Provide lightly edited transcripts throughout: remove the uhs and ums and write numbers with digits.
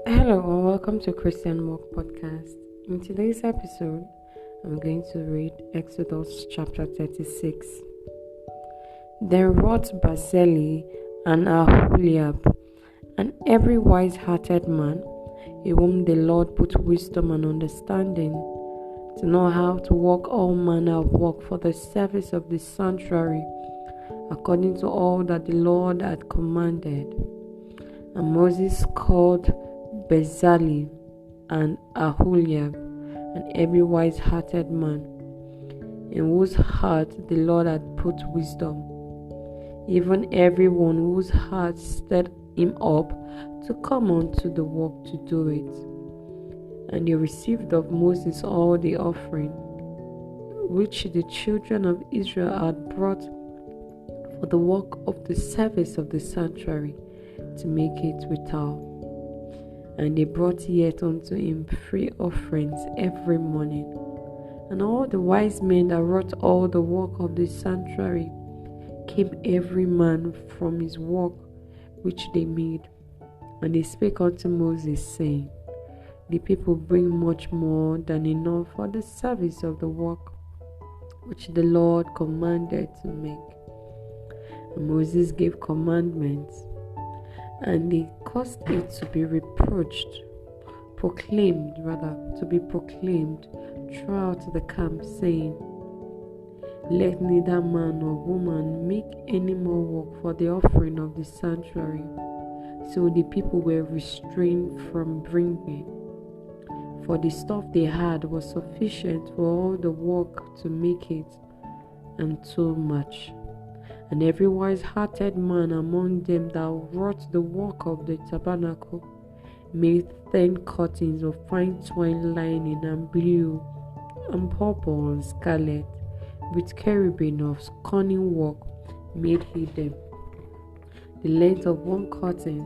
Hello and welcome to Christian Walk Podcast. In today's episode, I'm going to read Exodus chapter 36. Then wrought Bezalel and Aholiab, and every wise-hearted man, in whom the Lord put wisdom and understanding, to know how to work all manner of work for the service of the sanctuary, according to all that the Lord had commanded. And Moses called Bezalel and Aholiab, and every wise-hearted man, in whose heart the Lord had put wisdom, even everyone whose heart stirred him up to come unto the work to do it. And they received of Moses all the offering which the children of Israel had brought for the work of the service of the sanctuary, to make it withal. And they brought yet unto him free offerings every morning. And all the wise men that wrought all the work of the sanctuary came every man from his work which they made. And they spake unto Moses, saying, The people bring much more than enough for the service of the work which the Lord commanded to make. And Moses gave commandments, and they caused it to be proclaimed throughout the camp, saying, Let neither man nor woman make any more work for the offering of the sanctuary. So the people were restrained from bringing, for the stuff they had was sufficient for all the work to make it, and too much. And every wise-hearted man among them that wrought the work of the tabernacle made 10 curtains of fine twine lining, and blue, and purple, and scarlet, with cherubim of cunning work made he them. The length of one curtain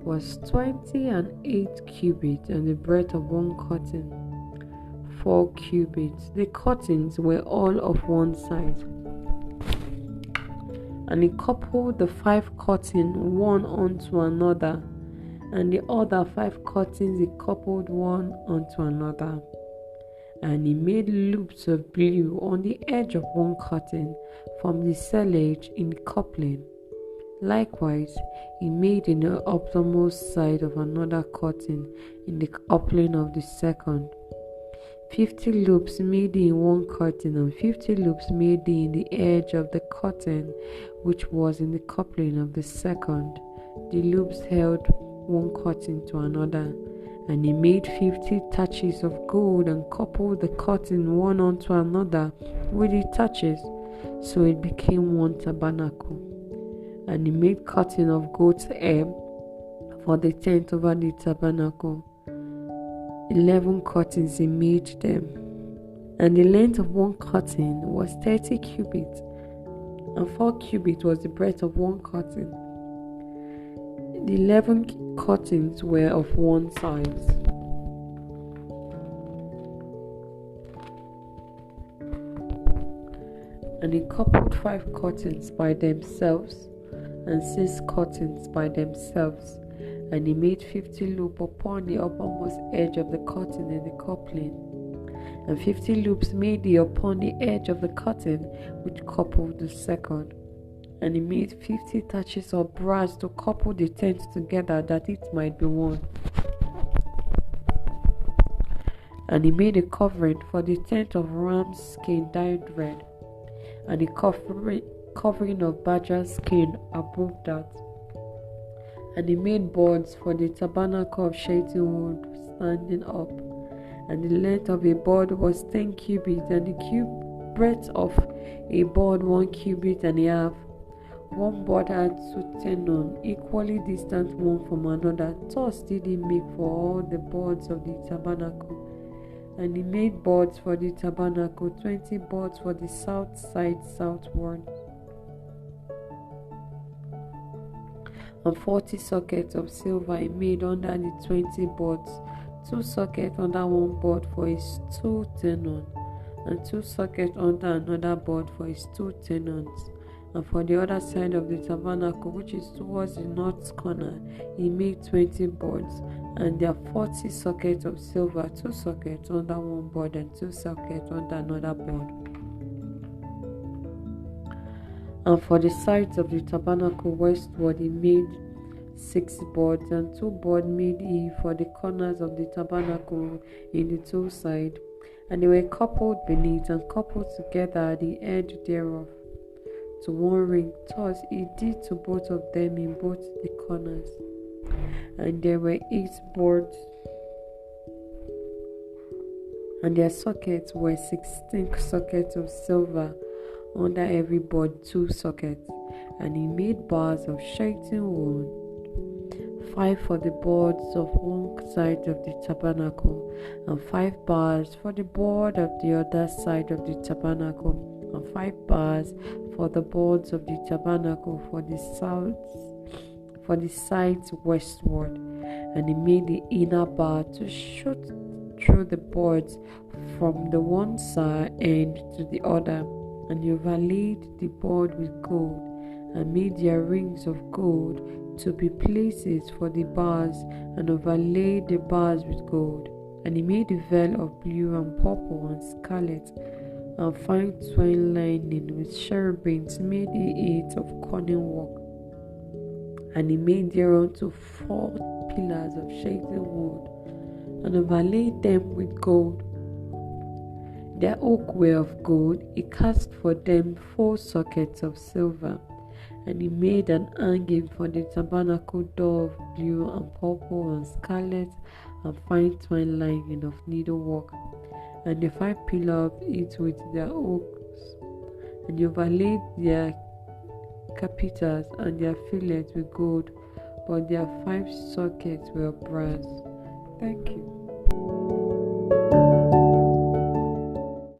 was 28 cubits, and the breadth of one curtain 4 cubits. The curtains were all of one size. And he coupled the 5 curtains one unto another, and the other 5 curtains he coupled one unto another. And he made loops of blue on the edge of one curtain from the sellage in coupling. Likewise, he made in the uppermost side of another curtain in the coupling of the second. 50 loops made he in one curtain, and 50 loops made he in the edge of the curtain which was in the coupling of the second. The loops held one curtain to another. And he made 50 taches of gold, and coupled the curtain one unto another with the taches, so it became one tabernacle. And he made curtain of goat's hair for the tent over the tabernacle. 11 curtains he made them, and the length of one curtain was 30 cubits, and 4 cubits was the breadth of one curtain. The 11 curtains were of one size. And he coupled 5 curtains by themselves, and 6 curtains by themselves. And he made 50 loops upon the uppermost edge of the curtain in the coupling, and 50 loops made he upon the edge of the curtain which coupled the second. And he made 50 taches of brass to couple the tent together, that it might be one. And he made a covering for the tent of ram's skin dyed red, and a covering of badger skin above that. And he made boards for the tabernacle of shittim wood standing up. And the length of a board was 10 cubits, and the breadth of a board 1 cubit and a half. One board had 2 tenon, equally distant one from another. Thus did he make for all the boards of the tabernacle. And he made boards for the tabernacle, 20 boards for the south side southward, and 40 sockets of silver he made under the 20 boards, 2 sockets under one board for his 2 tenon, and 2 sockets under another board for his 2 tenons, And for the other side of the tabernacle, which is towards the north corner, he made 20 boards, and there are 40 sockets of silver, 2 sockets under one board and 2 sockets under another board. And for the sides of the tabernacle westward, he made 6 boards, and 2 boards made he for the corners of the tabernacle in the 2 sides, and they were coupled beneath and coupled together at the edge thereof to one ring. Thus he did to both of them in both the corners. And there were 8 boards, and their sockets were 16 sockets of silver, under every board 2 sockets. And he made bars of shiting wood, 5 for the boards of one side of the tabernacle, and 5 bars for the board of the other side of the tabernacle, and 5 bars for the boards of the tabernacle for the sides westward. And he made the inner bar to shoot through the boards from the one side end to the other. And he overlaid the board with gold, and made their rings of gold to be places for the bars, and overlaid the bars with gold. And he made a veil of blue and purple and scarlet and fine twined lining with cherubims made he it of cunning work. And he made thereunto 4 pillars of shiting wood, and overlaid them with gold. Their oak were of gold. He cast for them 4 sockets of silver. And he made an hanging for the tabernacle door of blue and purple and scarlet and fine twined lining of needlework, and the 5 pillars of it with their oaks. And he overlaid their capitals and their fillets with gold, but their 5 sockets were of brass. Thank you.